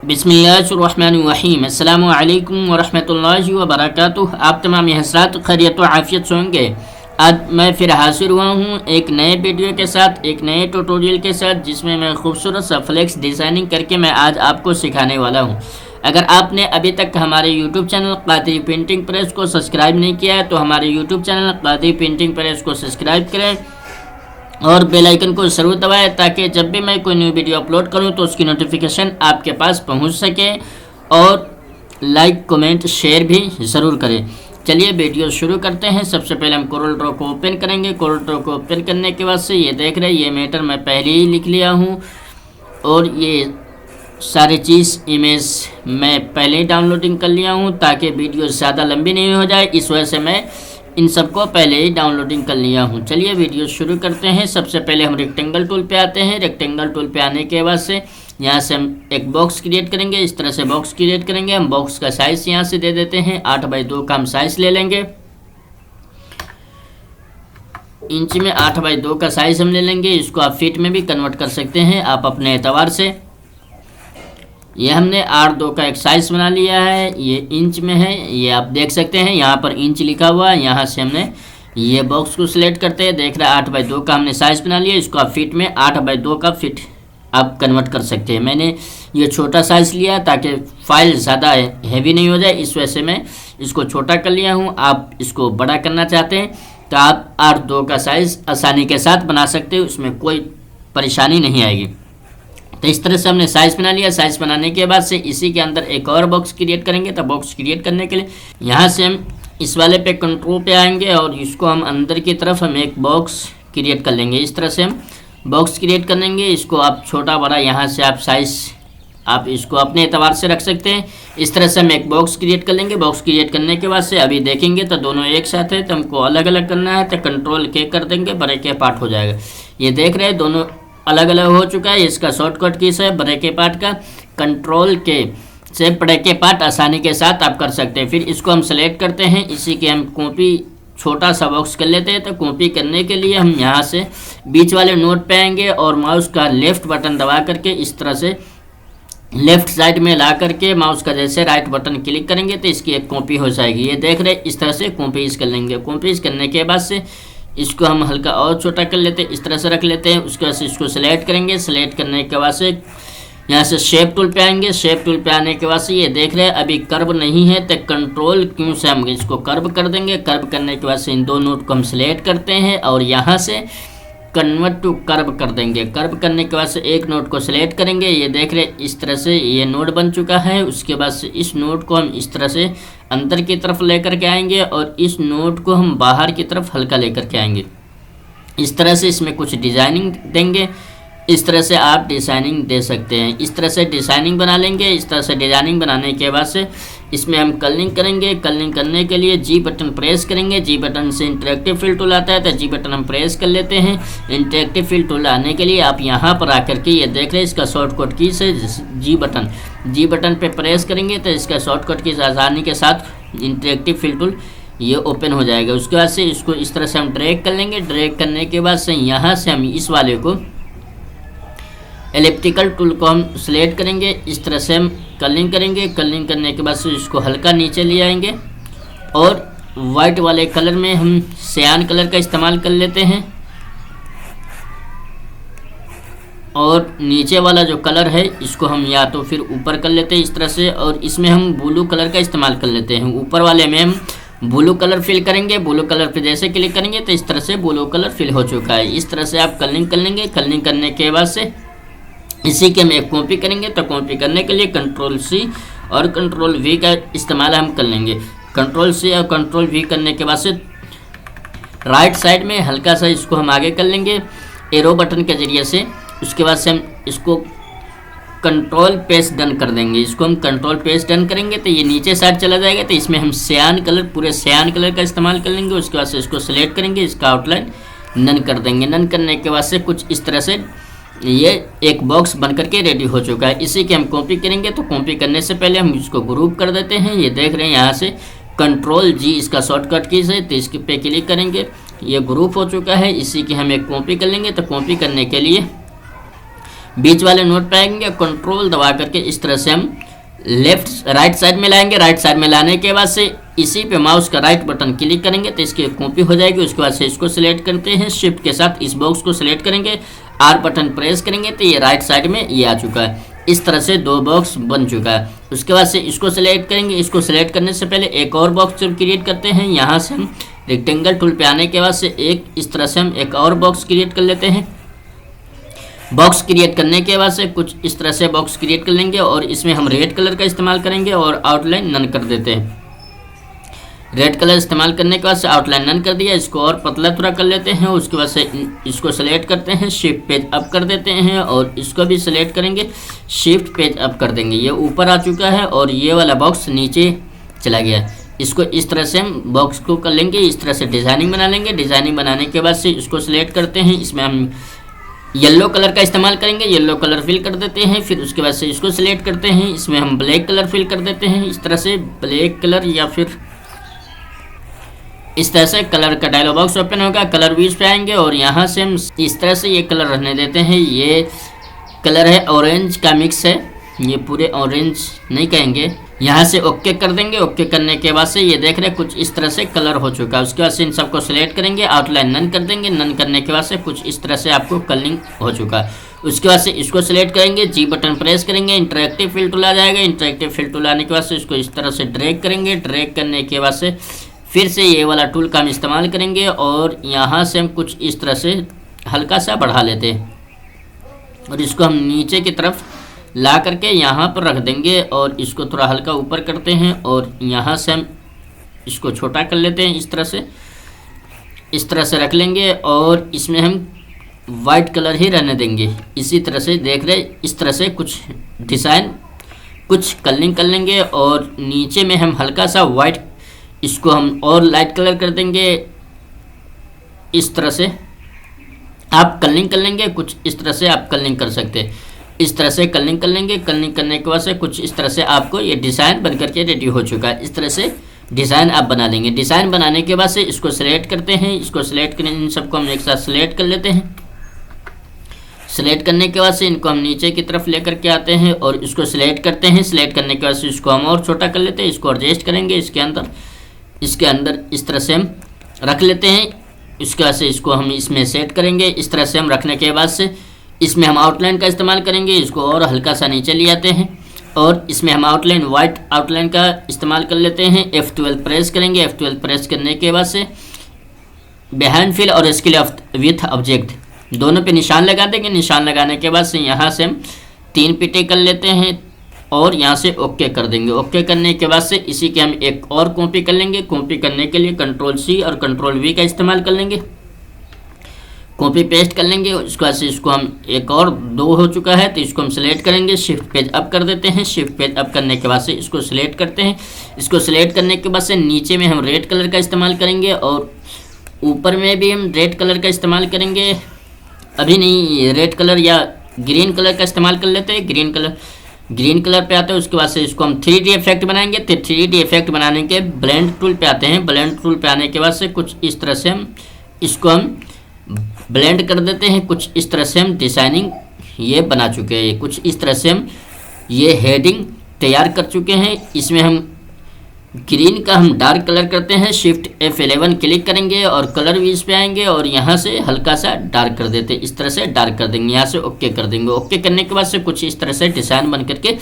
बिस्मिल्लाहिर्रहमानिर्रहीम अस्सलामु अलैकुम वरहमतुल्लाहि वबरकातुह। आप तमाम हज़रात खैरियत व आफ़ियत से होंगे। आज मैं फिर हाजिर हुआ हूँ एक नए वीडियो के साथ, एक नए ट्यूटोरियल के साथ, जिसमें मैं खूबसूरत सा फ्लेक्स डिज़ाइनिंग करके मैं आज आपको सिखाने वाला हूँ। अगर आपने अभी तक हमारे YouTube channel Qadri painting press को सब्सक्राइब नहीं किया है तो हमारे YouTube channel Qadri painting press को सब्सक्राइब करें और बेल आइकन को ज़रूर दबाएं ताकि जब भी मैं कोई न्यू वीडियो अपलोड करूं तो उसकी नोटिफिकेशन आपके पास पहुंच सके। और लाइक कमेंट शेयर भी ज़रूर करें। चलिए वीडियो शुरू करते हैं। सबसे पहले हम कोरल ड्रॉ को ओपन करेंगे। कोरल ड्रॉ को ओपन करने के बाद से ये देख रहे हैं, ये मैटर मैं पहले ही लिख लिया हूँ और ये सारी चीज़ इमेज मैं पहले ही डाउनलोडिंग कर लिया हूँ ताकि वीडियो ज़्यादा लंबी नहीं हो जाए। इस वजह से मैं इन सबको पहले ही डाउनलोडिंग कर लिया हूँ। चलिए वीडियो शुरू करते हैं। सबसे पहले हम रेक्टेंगल टूल पे आते हैं। रेक्टेंगल टूल पे आने के बाद से यहाँ से हम एक बॉक्स क्रिएट करेंगे। इस तरह से बॉक्स क्रिएट करेंगे। हम बॉक्स का साइज़ यहाँ से दे देते हैं 8x2 का हम साइज़ ले लेंगे। इंच में 8x2 का साइज़ हम ले लेंगे। इसको आप फीट में भी कन्वर्ट कर सकते हैं आप अपने एतबार से। ये हमने 8x2 का एक साइज़ बना लिया है। ये इंच में है, ये आप देख सकते हैं, यहाँ पर इंच लिखा हुआ है। यहाँ से हमने ये बॉक्स को सिलेक्ट करते हैं। देख रहा है 8x2 का हमने साइज़ बना लिया। इसको आप फीट में 8x2 का फीट आप कन्वर्ट कर सकते हैं। मैंने ये छोटा साइज़ लिया ताकि फाइल ज़्यादा हैवी नहीं हो जाए, इस वजह से मैं इसको छोटा कर लिया हूँ। आप इसको बड़ा करना चाहते हैं तो आप 8x2 का साइज़ आसानी के साथ बना सकते हो, उसमें कोई परेशानी नहीं आएगी। तो इस तरह से हमने साइज़ बना लिया। साइज़ बनाने के बाद से इसी के अंदर एक और बॉक्स क्रिएट करेंगे। तो बॉक्स क्रिएट करने के लिए यहाँ से हम इस वाले पे कंट्रोल पे आएंगे और इसको हम अंदर की तरफ हम एक बॉक्स क्रिएट कर लेंगे। इस तरह से हम बॉक्स क्रिएट कर लेंगे। इसको आप छोटा बड़ा यहाँ से आप साइज़ आप इसको अपने एतबार से रख सकते हैं। इस तरह से हम एक बॉक्स क्रिएट कर लेंगे। बॉक्स क्रिएट करने के बाद से अभी देखेंगे तो दोनों एक साथ है, तो हमको अलग अलग करना है तो कंट्रोल के कर देंगे, ब्रेक के पार्ट हो जाएगा। ये देख रहे हैं दोनों अलग अलग हो चुका है। इसका शॉर्टकट कीज है ब्रेक के पार्ट का, कंट्रोल के से ब्रेक के पार्ट आसानी के साथ आप कर सकते हैं। फिर इसको हम सेलेक्ट करते हैं। इसी के हम कॉपी छोटा सा बॉक्स कर लेते हैं। तो कॉपी करने के लिए हम यहाँ से बीच वाले नोट पे आएंगे और माउस का लेफ़्ट बटन दबा करके इस तरह से लेफ़्ट साइड में ला करके माउस का जैसे राइट बटन क्लिक करेंगे तो इसकी एक कॉपी हो जाएगी। ये देख रहे इस तरह से कॉपीज कर लेंगे। कॉपीज करने के बाद से इसको हम हल्का और छोटा कर लेते हैं, इस तरह से रख लेते हैं। उसके बाद से इसको सेलेक्ट करेंगे। सेलेक्ट करने के बाद से यहाँ से शेप टूल पे आएंगे। शेप टूल पे आने के बाद से ये देख रहे हैं अभी कर्व नहीं है तो कंट्रोल क्यों से हम इसको कर्व कर देंगे। कर्व करने के बाद से इन दो नोट को हम सेलेक्ट करते हैं और यहाँ से कन्वर्ट टू कर्व कर देंगे। कर्व करने के बाद से एक नोट को सिलेक्ट करेंगे। ये देख रहे इस तरह से ये नोट बन चुका है। उसके बाद से इस नोट को हम इस तरह से अंदर की तरफ लेकर के आएंगे और इस नोट को हम बाहर की तरफ हल्का लेकर के आएंगे। इस तरह से इसमें कुछ डिज़ाइनिंग देंगे। इस तरह से आप डिज़ाइनिंग दे सकते हैं। इस तरह से डिज़ाइनिंग बना लेंगे। इस तरह से डिज़ाइनिंग बनाने के बाद से इसमें हम कलरिंग करेंगे। कलरिंग करने के लिए जी बटन प्रेस करेंगे। जी बटन से इंटरेक्टिव फिल टूल आता है तो जी बटन हम प्रेस कर लेते हैं। इंटरेक्टिव फिल टूल आने के लिए आप यहाँ पर आकर के ये देख रहे हैं इसका शॉर्टकट की से जी बटन पे प्रेस करेंगे तो इसका शॉर्टकट की आसानी के साथ इंटरेक्टिव फिल टूल ये ओपन हो जाएगा। उसके बाद से इसको इस तरह से हम ड्रैग कर लेंगे। ड्रैग करने के बाद से यहाँ से हम इस वाले को एलिप्टिकल टूल को हम सिलेक्ट करेंगे। इस तरह से हम कलरिंग करेंगे। कलरिंग करने के बाद से इसको हल्का नीचे ले आएंगे और वाइट वाले कलर में हम सियान कलर का इस्तेमाल कर लेते हैं और नीचे वाला जो कलर है इसको हम या तो फिर ऊपर कर लेते हैं इस तरह से और इसमें हम ब्लू कलर का इस्तेमाल कर लेते हैं। ऊपर वाले में हम ब्लू कलर फिल करेंगे। ब्लू कलर पे जैसे क्लिक करेंगे तो इस तरह से ब्लू कलर फिल हो चुका है। इस तरह से आप कलरिंग कर लेंगे। कलरिंग करने के बाद से इसी के हम एक कॉपी करेंगे। तो कॉपी करने के लिए कंट्रोल सी और कंट्रोल वी का इस्तेमाल हम कर लेंगे। कंट्रोल सी और कंट्रोल वी करने के बाद से राइट साइड में हल्का सा इसको हम आगे कर लेंगे एरो बटन के ज़रिए से। उसके बाद से हम इसको कंट्रोल पेस्ट डन कर देंगे। इसको हम कंट्रोल पेस्ट डन करेंगे तो ये नीचे साइड चला जाएगा। तो इसमें हम सियान कलर पूरे सियान कलर का इस्तेमाल कर लेंगे। उसके बाद से इसको सेलेक्ट करेंगे, इसका आउटलाइन नन कर देंगे। नन करने के बाद से कुछ इस तरह से ये एक बॉक्स बन करके रेडी हो चुका है। इसी के हम कॉपी करेंगे। तो कॉपी करने से पहले हम इसको ग्रुप कर देते हैं। ये देख रहे हैं यहाँ से कंट्रोल जी इसका शॉर्टकट कीज है तो इसके पे क्लिक करेंगे। ये ग्रुप हो चुका है। इसी की हम एक कॉपी कर लेंगे। तो कॉपी करने के लिए बीच वाले नोड पे आएंगे, कंट्रोल दबा करके इस तरह से हम लेफ्ट राइट साइड में लाएंगे। राइट साइड में लाने के बाद से इसी पे माउस का राइट बटन क्लिक करेंगे तो इसकी कॉपी हो जाएगी। उसके बाद से इसको सिलेक्ट करते हैं, शिफ्ट के साथ इस बॉक्स को सिलेक्ट करेंगे, आर बटन प्रेस करेंगे तो ये राइट साइड में ये आ चुका है। इस तरह से 2 बॉक्स बन चुका है। उसके बाद से इसको सिलेक्ट करेंगे। इसको सिलेक्ट करने से पहले एक और बॉक्स जब क्रिएट करते हैं, यहाँ से हम रेक्टेंगल टूल पे आने के बाद से एक इस तरह से हम एक और बॉक्स क्रिएट कर लेते हैं। बॉक्स क्रिएट करने के बाद से कुछ इस तरह से बॉक्स क्रिएट कर लेंगे और इसमें हम रेड कलर का इस्तेमाल करेंगे और आउटलाइन नन कर देते हैं। रेड कलर इस्तेमाल करने के बाद से आउटलाइन नन कर दिया। इसको और पतला थोड़ा कर लेते हैं। उसके बाद से इसको सेलेक्ट करते हैं, शिफ्ट पेज अप कर देते हैं और इसको भी सिलेक्ट करेंगे, शिफ्ट पेज अप कर देंगे। ये ऊपर आ चुका है और ये वाला बॉक्स नीचे चला गया। इसको इस तरह से हम बॉक्स को कर लेंगे, इस तरह से डिज़ाइनिंग बना लेंगे। डिज़ाइनिंग बनाने के बाद से इसको सिलेक्ट करते हैं, इसमें हम येलो कलर का इस्तेमाल करेंगे, येलो कलर फिल कर देते हैं। फिर उसके बाद से इसको सिलेक्ट करते हैं, इसमें हम ब्लैक कलर फिल कर देते हैं। इस तरह से ब्लैक कलर या फिर इस तरह से कलर का डायलॉग बॉक्स ओपन होगा। कलर व्यूज पे आएंगे और यहाँ से हम इस तरह से ये कलर रहने देते हैं। ये कलर है ऑरेंज का मिक्स है, ये पूरे ऑरेंज नहीं कहेंगे। यहाँ से ओके कर देंगे। ओके करने के बाद से ये देख रहे हैं कुछ इस तरह से कलर हो चुका है। उसके बाद से इन सबको सिलेक्ट करेंगे, आउटलाइन नन कर देंगे। नन करने के बाद से कुछ इस तरह से आपको कलरिंग हो चुका है। उसके बाद से इसको सिलेक्ट करेंगे, जी बटन प्रेस करेंगे, इंटरेक्टिव फिल टूल आ जाएगा। इंटरेक्टिव फिल टूल आने के बाद से इसको इस तरह से ड्रैग करेंगे। ड्रैग करने के बाद से फिर से ये वाला टूल का हम इस्तेमाल करेंगे और यहाँ से हम कुछ इस तरह से हल्का सा बढ़ा लेते हैं और इसको हम नीचे की तरफ ला करके यहाँ पर रख देंगे और इसको थोड़ा हल्का ऊपर करते हैं और यहाँ से हम इसको छोटा कर लेते हैं। इस तरह से रख लेंगे और इसमें हम वाइट कलर ही रहने देंगे। इसी तरह से देख रहे इस तरह से कुछ डिज़ाइन कुछ कलरिंग कर लेंगे और नीचे में हम हल्का सा वाइट इसको हम और लाइट कलर कर देंगे। इस तरह से आप कलरिंग कर लेंगे, कुछ इस तरह से आप कलरिंग कर सकते हैं। इस तरह से कलरिंग कर लेंगे। कलरिंग करने के बाद से कुछ इस तरह से आपको ये डिज़ाइन बन करके रेडी हो चुका है। इस तरह से डिज़ाइन आप बना लेंगे। डिज़ाइन बनाने के बाद से इसको सिलेक्ट करते हैं। इसको सिलेक्ट करें, इन सबको हम एक साथ सिलेक्ट कर लेते हैं। सिलेक्ट करने के बाद से इनको हम नीचे की तरफ लेकर के आते हैं और इसको सिलेक्ट करते हैं। सिलेक्ट करने के बाद से इसको हम और छोटा कर लेते हैं। इसको एडजस्ट करेंगे, इसके अंदर इस तरह से हम रख लेते हैं। इसके बाद से इसको हम इसमें सेट करेंगे। इस तरह से हम रखने के बाद से इसमें हम आउटलाइन का इस्तेमाल करेंगे। इसको और हल्का सा नीचे ले आते हैं और इसमें हम आउटलाइन वाइट आउटलाइन का इस्तेमाल कर लेते हैं। F12 प्रेस करेंगे। F12 प्रेस करने के बाद से बिहाइंड फिल और स्केल विथ ऑब्जेक्ट दोनों पे निशान लगा देंगे। निशान लगाने के बाद से यहाँ से हम 3 पिटे कर लेते हैं और यहाँ से ओके कर देंगे। ओके करने के बाद से इसी के हम एक और कॉपी कर लेंगे। कॉपी करने के लिए Ctrl+C और Ctrl+V का इस्तेमाल कर लेंगे। कॉपी पेस्ट कर लेंगे। उसके बाद से इसको हम एक और 2 हो चुका है तो इसको हम सिलेक्ट करेंगे, शिफ्ट पेज अप कर देते हैं। शिफ्ट पेज अप करने के बाद से इसको सिलेक्ट करते हैं। इसको सिलेक्ट करने के बाद से नीचे में हम रेड कलर का इस्तेमाल करेंगे और ऊपर में भी हम रेड कलर का इस्तेमाल करेंगे। अभी नहीं, रेड कलर या ग्रीन कलर का इस्तेमाल कर लेते हैं। ग्रीन कलर पे आते हैं। उसके बाद से इसको हम 3D इफेक्ट बनाएंगे। तो 3D इफेक्ट बनाने के ब्लेंड टूल पे आते हैं। ब्लेंड टूल पे आने के बाद से कुछ इस तरह से हम इसको ब्लेंड कर देते हैं। कुछ इस तरह से हम डिज़ाइनिंग ये बना चुके हैं। कुछ इस तरह से हम ये हेडिंग तैयार कर चुके हैं। इसमें हम ग्रीन का हम डार्क कलर करते हैं। शिफ्ट F11 क्लिक करेंगे और कलर व्यूज पे आएंगे और यहाँ से हल्का सा डार्क कर देते हैं। इस तरह से डार्क कर देंगे। यहाँ से ओके कर देंगे। ओके करने के बाद से कुछ इस तरह से डिज़ाइन बन करके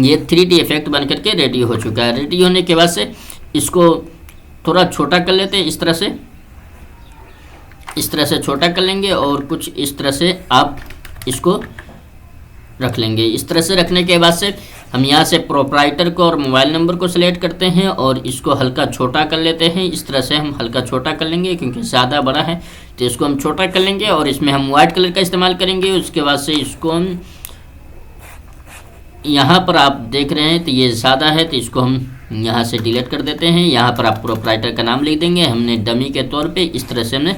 ये 3D इफेक्ट बन करके रेडी हो चुका है। रेडी होने के बाद से इसको थोड़ा छोटा कर लेते हैं। इस तरह से छोटा कर लेंगे और कुछ इस तरह से आप इसको रख लेंगे। इस तरह से रखने के बाद से हम यहाँ से प्रोप्राइटर को और मोबाइल नंबर को सिलेक्ट करते हैं और इसको हल्का छोटा कर लेते हैं। इस तरह से हम हल्का छोटा कर लेंगे क्योंकि ज़्यादा बड़ा है तो इसको हम छोटा कर लेंगे और इसमें हम वाइट कलर का इस्तेमाल करेंगे। उसके बाद से इसको हम यहाँ पर आप देख रहे हैं तो ये ज़्यादा है तो इसको हम यहाँ से डिलीट कर देते हैं। यहाँ पर आप प्रोप्राइटर का नाम लिख देंगे। हमने डमी के तौर पर इस तरह से हमने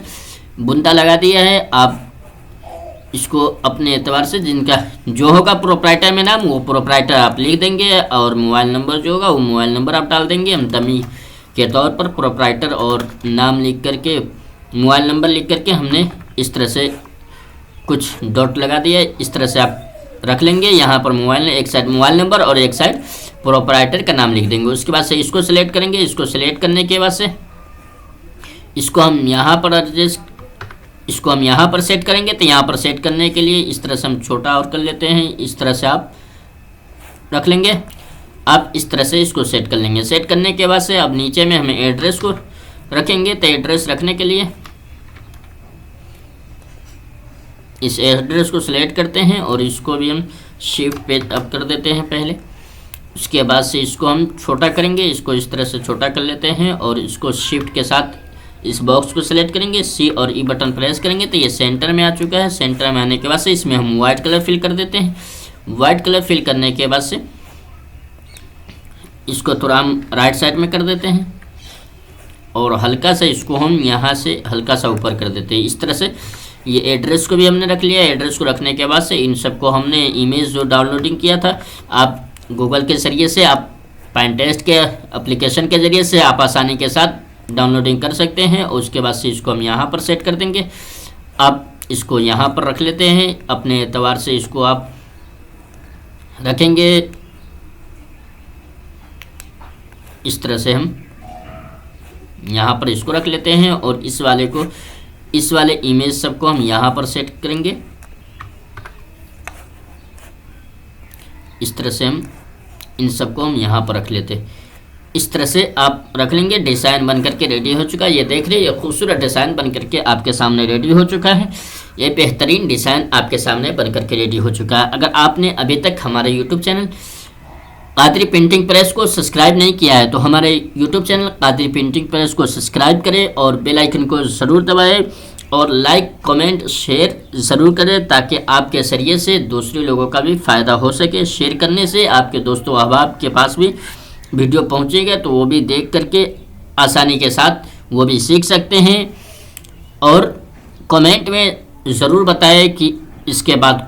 बुंदा लगा दिया है। आप इसको अपने एतबार से जिनका जो होगा प्रोप्राइटर में नाम वो प्रोप्राइटर आप लिख देंगे और मोबाइल नंबर जो होगा वो मोबाइल नंबर आप डाल देंगे। हम डमी के तौर पर प्रोप्राइटर और नाम लिख करके मोबाइल नंबर लिख करके हमने इस तरह से कुछ डॉट लगा दिया। इस तरह से आप रख लेंगे। यहाँ पर मोबाइल, एक साइड मोबाइल नंबर और एक साइड प्रोपराइटर का नाम लिख देंगे। उसके बाद से इसको सिलेक्ट करेंगे। इसको सिलेक्ट करने के बाद से इसको हम यहाँ पर सेट करेंगे। तो यहाँ पर सेट करने के लिए इस तरह से हम छोटा और कर लेते हैं, इस तरह से आप रख लेंगे। आप इस तरह से इसको सेट कर लेंगे। सेट करने के बाद से अब नीचे में हमें एड्रेस को रखेंगे। तो एड्रेस रखने के लिए इस एड्रेस को सिलेक्ट करते हैं और इसको भी हम शिफ्ट पे अप कर देते हैं पहले। उसके बाद से इसको हम छोटा करेंगे, इसको इस तरह से छोटा कर लेते हैं और इसको शिफ्ट के साथ इस बॉक्स को सिलेक्ट करेंगे, सी और ई बटन प्रेस करेंगे तो ये सेंटर में आ चुका है। सेंटर में आने के बाद से इसमें हम वाइट कलर फिल कर देते हैं। वाइट कलर फिल करने के बाद से इसको थोड़ा हम राइट साइड में कर देते हैं और हल्का सा इसको हम यहाँ से हल्का सा ऊपर कर देते हैं। इस तरह से ये एड्रेस को भी हमने रख लिया। एड्रेस को रखने के बाद से इन सबको हमने इमेज जो डाउनलोडिंग किया था, आप गूगल के ज़रिए से, आप Pinterest के एप्लीकेशन के ज़रिए से आप आसानी के साथ डाउनलोडिंग कर सकते हैं। और उसके बाद से इसको हम यहाँ पर सेट कर देंगे। आप इसको यहाँ पर रख लेते हैं, अपने एतबार से इसको आप रखेंगे। इस तरह से हम यहाँ पर इसको रख लेते हैं और इस वाले इमेज सबको हम यहाँ पर सेट करेंगे। इस तरह से हम इन सबको हम यहाँ पर रख लेते हैं। इस तरह से आप रख लेंगे। डिज़ाइन बन करके रेडी हो चुका है। ये देख रहे हैं, ये खूबसूरत डिज़ाइन बन करके आपके सामने रेडी हो चुका है। ये बेहतरीन डिज़ाइन आपके सामने बन करके रेडी हो चुका है। अगर आपने अभी तक हमारे YouTube channel Qadri painting press को सब्सक्राइब नहीं किया है तो हमारे YouTube channel Qadri painting press को सब्सक्राइब करें और बेल आइकन को ज़रूर दबाएं और लाइक कमेंट शेयर ज़रूर करें ताकि आपके ज़रिए से दूसरे लोगों का भी फ़ायदा हो सके। शेयर करने से आपके दोस्तों अहबाब के पास भी वीडियो पहुंचेगा तो वो भी देख करके आसानी के साथ वो भी सीख सकते हैं। और कमेंट में ज़रूर बताएं कि इसके बाद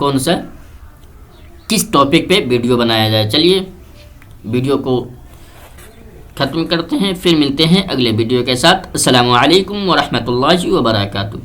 किस टॉपिक पे वीडियो बनाया जाए। चलिए वीडियो को ख़त्म करते हैं, फिर मिलते हैं अगले वीडियो के साथ। अस्सलामु अलैकुम व रहमतुल्लाहि व बरकातुहू।